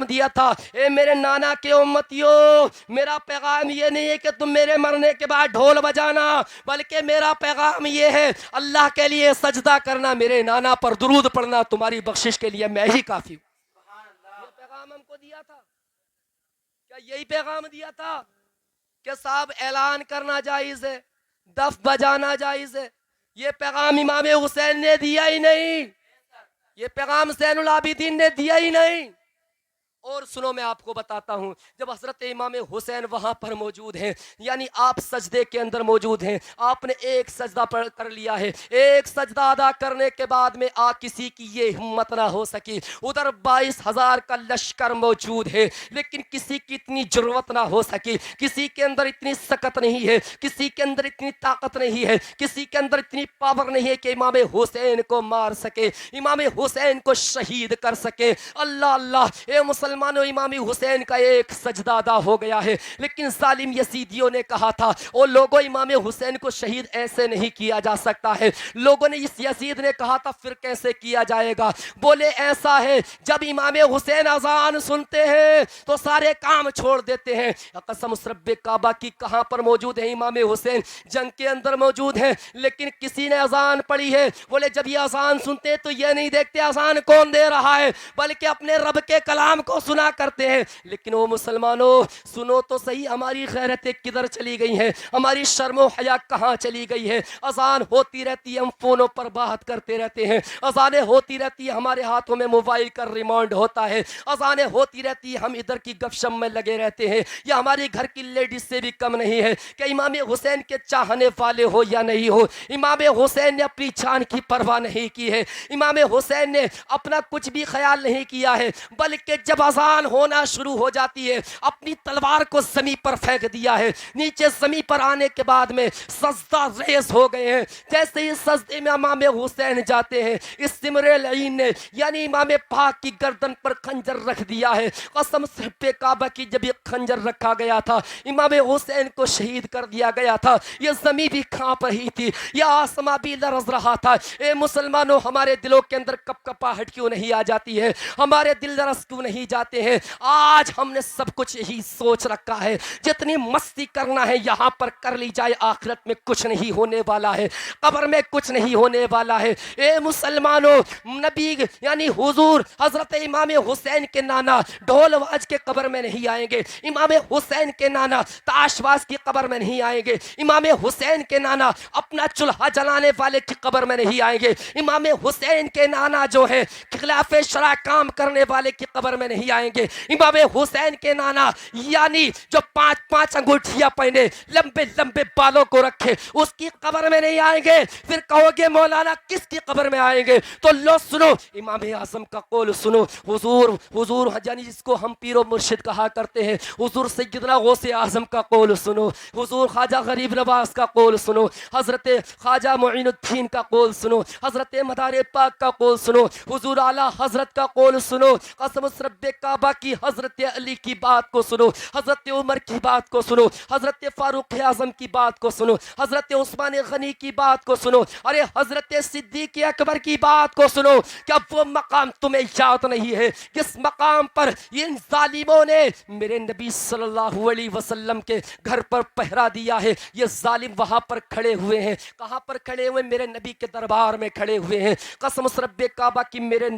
दिया था, ए मेरे नाना के उम्मतियों, मेरा पैगाम ये नहीं है कि तुम मेरे मरने के बाद ढोल बजाना, बल्कि मेरा पैगाम ये है अल्लाह के लिए सजदा करना, मेरे नाना पर दुरूद पढ़ना, तुम्हारी बख्शिश के लिए मैं ही काफी हूं। ये पैगाम हमको दिया था, क्या यही पैगाम दिया था कि साहब ऐलान करना जायज है, दफ बजाना जायज है? ये पैगाम इमाम हुसैन ने दिया ही नहीं, ये पैगाम ज़ैनुल आबिदीन ने दिया ही नहीं। और सुनो मैं आपको बताता हूं, जब हजरत इमाम हुसैन वहां पर मौजूद हैं, यानी आप सजदे के अंदर मौजूद हैं, आपने एक सजदा कर लिया है, एक सजदा अदा करने के बाद में किसी की ये हिम्मत ना हो सकी, उधर 22,000 का लश्कर मौजूद है, लेकिन किसी की इतनी जरूरत ना हो सकी, किसी के अंदर इतनी सकत नहीं है, किसी के अंदर इतनी ताकत नहीं है, किसी के अंदर इतनी पावर नहीं है कि इमाम हुसैन को मार सके, इमाम हुसैन को शहीद कर सके। अल्लाह अल्लाह, ए मुसलमान मानो इमाम हुसैन का एक सजदा अदा हो गया है, लेकिन जालिम यजीदियों ने कहा था, ओ लोगों इमाम हुसैन को शहीद ऐसे नहीं किया जा सकता है। लोगों ने, इस यजीद ने कहा था फिर कैसे किया जाएगा? बोले ऐसा है, जब इमाम हुसैन अजान सुनते हैं तो सारे काम छोड़ देते हैं। कसम उस रब्बे काबा की, कहां पर मौजूद है इमाम हुसैन? जंग के अंदर मौजूद है, लेकिन किसी ने अजान पढ़ी है। बोले जब ये अजान सुनते हैं तो ये नहीं देखते अजान कौन दे रहा है, बल्कि अपने रब के कलाम को सुना करते हैं। लेकिन वो मुसलमानों सुनो तो सही, हमारी गैरतें किधर चली गई हैं, हमारी शर्मो हया कहाँ चली गई है? अजान होती रहती है, हम फोनों पर बात करते रहते हैं, अजानें होती रहती है, हमारे हाथों में मोबाइल का रिमांड होता है, अजानें होती रहती है, हम इधर की गपशप में लगे रहते हैं। या हमारी घर की लेडीज से भी कम नहीं है कि इमाम हुसैन के चाहने वाले हो या नहीं हो, इमाम हुसैन ने अपनी जान की परवाह नहीं की है, इमाम हुसैन ने अपना कुछ भी ख्याल नहीं किया है, बल्कि जब अजान होना शुरू हो जाती है अपनी तलवार को जमी पर फेंक दिया है। नीचे जमी पर आने के बाद में सजदा रेज हो गए हैं। जैसे ही सजदे में इमाम हुसैन जाते हैं, इस सिमरे लईन ने यानी इमाम पाक की गर्दन पर खंजर रख दिया है। कसम से काबा की, जब ये खंजर रखा गया था, इमाम हुसैन को शहीद कर दिया गया था, ये जमी भी कांप रही थी, यह आसमां भी लरज रहा था। ए मुसलमानों, हमारे दिलों के अंदर कपकपाहट क्यों नहीं आ जाती है? हमारे दिल लरस क्यों नहीं जाते हैं? आज हमने सब कुछ यही सोच रखा है, जितनी मस्ती करना है यहां पर कर ली जाए, आखिरत में कुछ नहीं होने वाला है, कब्र में कुछ नहीं होने वाला है। ए मुसलमानों, नबी यानी हुजूर हजरत इमाम हुसैन के नाना ढोलवाज के कब्र में नहीं आएंगे, इमाम हुसैन के नाना ताशबाज की कब्र में नहीं आएंगे, इमाम हुसैन के नाना अपना चूल्हा जलाने वाले की कब्र में नहीं आएंगे, इमाम हुसैन के नाना जो है खिलाफे शरा काम करने वाले की कब्र में नहीं आएंगे, इमाम हुसैन के नाना यानी जो 5-5 अंगूठियां पहने लंबे लंबे बालों को रखे उसकी कब्र में नहीं आएंगे। फिर कहोगे मौलाना किसकी कब्र में आएंगे? तो लो सुनो, इमाम आजम का कौल सुनो, हुजूर हुजूर यानी जिसको हम पीरो मुर्शिद कहा करते हैं, हुजूर सैयदना गौसे आजम का कौल सुनो, हुजूर ख्वाजा गरीब नवाज का कौल सुनो, हजरत ख्वाजा मुइनुद्दीन का कौल सुनो, हजरत मदार पाक का कौल सुनो, हुजूर आला हजरत का कौल सुनो, कसम रब्बे काबा की हजरत अली की बात को सुनो, हजरत उमर की बात को सुनो, हजरत फारूक आजम की बात को सुनो, हजरत उस्मान गनी की बात को सुनो, अरे हजरत सिद्दीक अकबर की बात को सुनो। क्या वो मकाम तुम्हें याद नहीं है किस मकाम पर इन जालिमों ने मेरे नबी सल्लल्लाहु अलैहि वसल्लम के घर पर पहरा दिया है? ये जालिम वहां पर खड़े हुए हैं, कहां पर खड़े हुए? मेरे नबी के दरबार में खड़े हुए हैं। कसम रब्बे काबा की, मेरे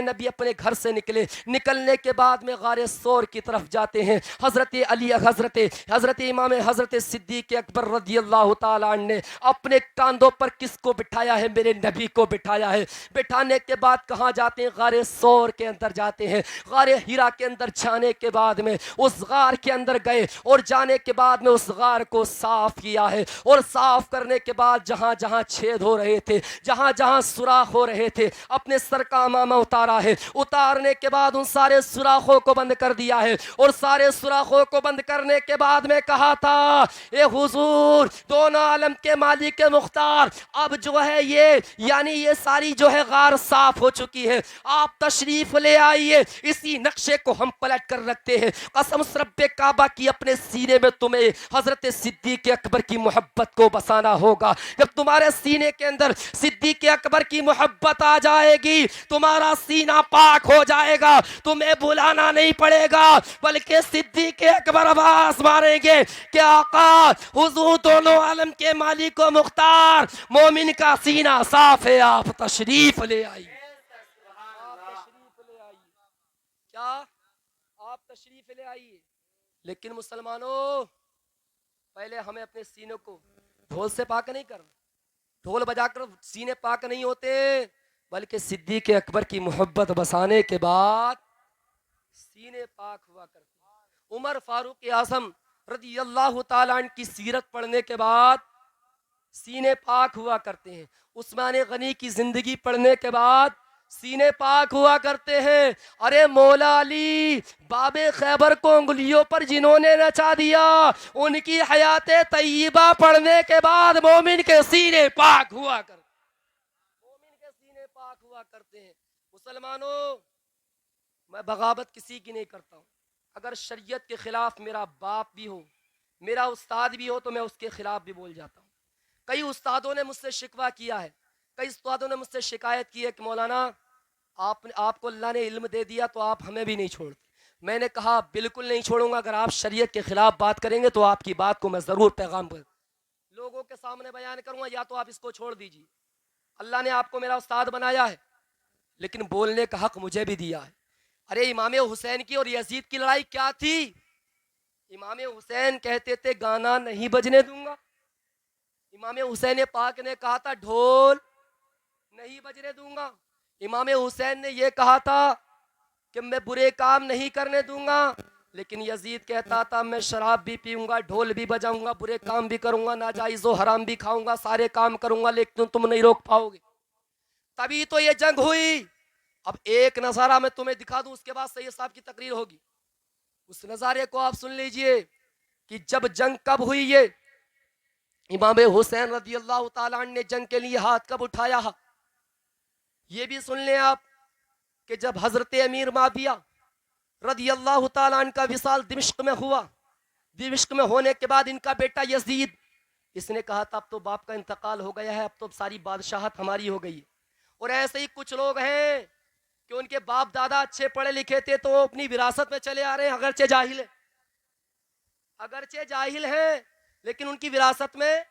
नबी अपने घर से निकलने के बाद में गारे सौर की तरफ जाते हैं। हजरत अली हजरत इमाम हजरत सिद्दीक अकबर रज़ियल्लाहु ताला अन्हु ने अपने कांधों पर किसको बिठाया है? मेरे नबी को बिठाया है। बिठाने के बाद कहाँ जाते हैं? गारे सौर के अंदर जाते हैं। गारे हीरा के अंदर जाने के बाद में उस गार के अंदर गए और जाने के बाद में उस गार को साफ किया है, और साफ करने के बाद जहां जहां छेद हो रहे थे, जहां जहां सुराख हो रहे थे, अपने सर का अमामा उतारा है। उतारने के बाद उन सारे सुराखों को बंद कर दिया है, और सारे सुराखों को बंद करने के बाद में कहा था, ए हुजूर दोनों आलम के मालिक के मुख्तार, अब जो है ये यानी ये सारी जो है गार साफ हो चुकी है, आप तशरीफ ले आइए, इसी नक्शे को हम पलट कर रखते हैं। कसम रब्बे काबा की, अपने सीने में तुम्हें हजरत सिद्दीक अकबर की मोहब्बत को बसाना होगा। जब तुम्हारे सीने के अंदर सिद्दीक अकबर की मोहब्बत आ जाएगी, तुम्हारा सीना पाक हो जाएगा, तुम्हें बुलाना नहीं पड़ेगा, बल्कि सिद्दीक अकबर आवाज मारेंगे कि आका हुजूर दोनों आलम के मालिक व मुख्तार, मोमिन का सीना साफ है, आप तशरीफ ले आइए। क्या आप तशरीफ ले आइए। लेकिन मुसलमानों, पहले हमें अपने सीने को ढोल से पाक नहीं करना। ढोल बजाकर सीने पाक नहीं होते, बल्कि सिद्दीक अकबर की मोहब्बत बसाने के बाद सीने पाक हुआ करते। उमर फारूक आजम रज़ी अल्लाह ताला अन्हु की सीरत पढ़ने के बाद सीने पाक हुआ करते हैं। उस्मान गनी की जिंदगी पढ़ने के बाद सीने पाक हुआ करते हैं। अरे मौला अली बाबे खैबर को उंगलियों पर जिन्होंने नचा दिया, उनकी हयाते तय्यबा पढ़ने के बाद मोमिन के सीने पाक हुआ करते, मोमिन के सीने पाक हुआ करते हैं। मुसलमानों, मैं बगावत किसी की नहीं करता हूँ। अगर शरीयत के खिलाफ मेरा बाप भी हो, मेरा उस्ताद भी हो, तो मैं उसके खिलाफ भी बोल जाता हूँ। कई उस्तादों ने मुझसे शिकवा किया है, कई उस्तादों ने मुझसे शिकायत की है कि मौलाना आपको अल्लाह ने इल्म दे दिया तो आप हमें भी नहीं छोड़ते। मैंने कहा बिल्कुल नहीं छोड़ूंगा। अगर आप शरीयत के खिलाफ बात करेंगे तो आपकी बात को मैं ज़रूर पैगाम पर लोगों के सामने बयान करूंगा, या तो आप इसको छोड़ दीजिए। अल्लाह ने आपको मेरा उस्ताद बनाया है, लेकिन बोलने का हक मुझे भी दिया है। अरे इमाम हुसैन की और यजीद की लड़ाई क्या थी? इमाम हुसैन कहते थे गाना नहीं बजने दूंगा। इमाम हुसैन पाक ने कहा था ढोल नहीं बजने दूंगा। इमाम हुसैन ने यह कहा था कि मैं बुरे काम नहीं करने दूंगा। लेकिन यजीद कहता था मैं शराब भी पीऊंगा, ढोल भी बजाऊंगा, बुरे काम भी करूंगा, नाजायज़ व हराम भी खाऊंगा, सारे काम करूंगा, लेकिन तुम नहीं रोक पाओगे। तभी तो ये जंग हुई। अब एक नज़ारा मैं तुम्हें दिखा दूं, उसके बाद सैयद साहब की तकरीर होगी। उस नज़ारे को आप सुन लीजिए कि जब जंग कब हुई। ये इमाम हुसैन रज़ी अल्लाह ताला अन्हु ने जंग के लिए हाथ कब उठाया। ये भी सुन लें आप कि जब हजरत अमीर माविया रज़ी अल्लाह ताला अन्हु का विसाल दिमिश्क में हुआ, दिमिश्क में होने के बाद इनका बेटा यजीद, इसने कहा था अब तो बाप का इंतकाल हो गया है, अब तो सारी बादशाहत हमारी हो गई है। और ऐसे ही कुछ लोग हैं कि उनके बाप दादा अच्छे पढ़े लिखे थे तो वो अपनी विरासत में चले आ रहे हैं, अगरचे जाहिल है, अगरचे जाहिल हैं, लेकिन उनकी विरासत में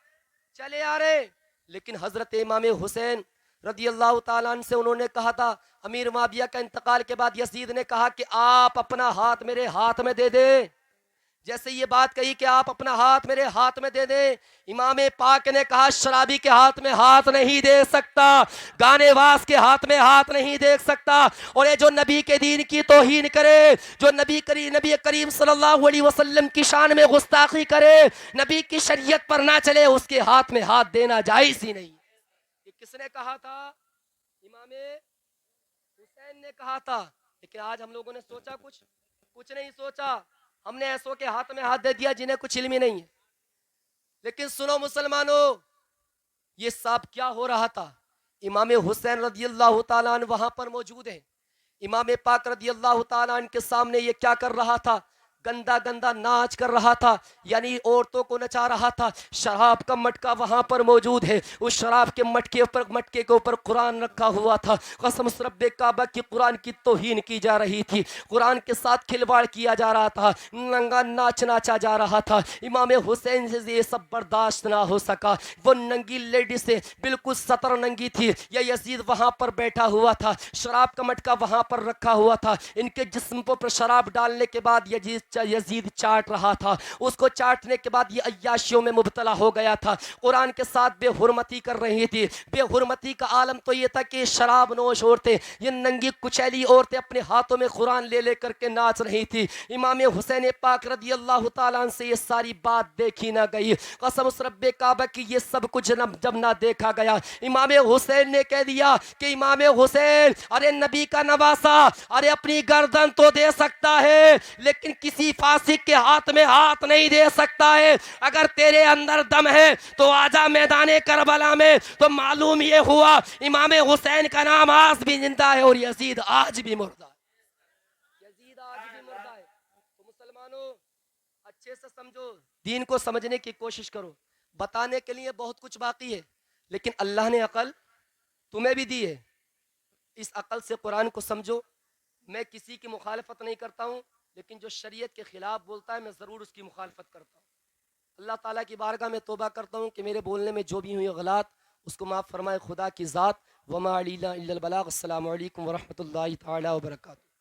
चले आ रहे। लेकिन हजरत इमाम हुसैन रज़ी अल्लाह ताला अन्हु से उन्होंने कहा था, अमीर माविया का इंतकाल के बाद यजीद ने कहा कि आप अपना हाथ मेरे हाथ में दे दें। जैसे ये बात कही कि आप अपना हाथ मेरे हाथ में दे दें, इमाम पाक ने कहा शराबी के हाथ में हाथ नहीं दे सकता, गानेवास के हाथ में हाथ नहीं दे सकता। और ये जो नबी के दीन की तौहीन करे, जो नबी करीम सल्लल्लाहु अलैहि वसल्लम की शान में गुस्ताखी करे, नबी की शरीयत पर ना चले, उसके हाथ में हाथ देना जायज़ ही नहीं। ये किसने कहा था? इमाम हुसैन ने कहा था। लेकिन आज हम लोगों ने सोचा कुछ नहीं सोचा। हमने ऐसों के हाथ में हाथ दे दिया जिन्हें कुछ इल्म ही नहीं है। लेकिन सुनो मुसलमानों, ये सब क्या हो रहा था? इमाम हुसैन रज़ी अल्लाह ताला अन्हु वहां पर मौजूद है। इमाम पाक रज़ी अल्लाह ताला अन्हु के सामने ये क्या कर रहा था? गंदा गंदा नाच कर रहा था, यानी औरतों को नचा रहा था। शराब का मटका वहां पर मौजूद है। उस शराब के मटके के ऊपर कुरान रखा हुआ था। कसम रब्बे काबा की कुरान की तौहीन की जा रही थी, कुरान के साथ खिलवाड़ किया जा रहा था, नंगा नाच नाचा जा रहा था। इमाम हुसैन से ये सब बर्दाश्त ना हो सका। वो नंगी लेडी से बिल्कुल सतर नंगी थी। यह यजीद वहां पर बैठा हुआ था, शराब का मटका वहां पर रखा हुआ था। इनके जिस्म पर शराब डालने के बाद यजीद चाट रहा था। उसको चाटने के बाद ये अय्याशियों में मुब्तला हो गया था, कुरान के साथ बेहुरमती कर रही थी। बेहुरमती का आलम तो ये था कि शराब नोश औरतें, ये नंगी कुचैली औरतें अपने हाथों में कुरान ले ले करके नाच रही थी। इमाम हुसैन पाक रज़ी अल्लाह ताला अन्हु से ये सारी बात देखी ना गई। कसम उस रब्बे काबा की ये सब कुछ जब ना देखा गया, इमाम हुसैन ने कह दिया कि इमाम हुसैन, अरे नबी का नवासा, अरे अपनी गर्दन तो दे सकता है, लेकिन किसी फासिक के हाथ में हाथ नहीं दे सकता है। अगर तेरे अंदर दम है तो आजा मैदाने करबला में। तो मालूम ये हुआ इमाम हुसैन का नाम आज भी जिंदा है और यजीद आज भी मुर्दा है। यजीद आज भी मुर्दा है। तो मुसलमानों, अच्छे से समझो, दीन को समझने की कोशिश करो। बताने के लिए बहुत कुछ बाकी है, लेकिन अल्लाह ने अकल तुम्हें भी दी है। इस अकल से कुरान को समझो, मैं किसी की मुखालफत नहीं करता हूँ, लेकिन जो शरीयत के ख़िलाफ़ बोलता है मैं ज़रूर उसकी मुखालफत करता हूँ। अल्लाह ताला की बारगाह में तौबा करता हूँ कि मेरे बोलने में जो भी हुई गलत उसको माफ़ फरमाए खुदा की ज़ात। वमा अलैना इल्लल बलाग। अस्सलामु अलैकुम व रहमतुल्लाहि तआला व बरकातहू।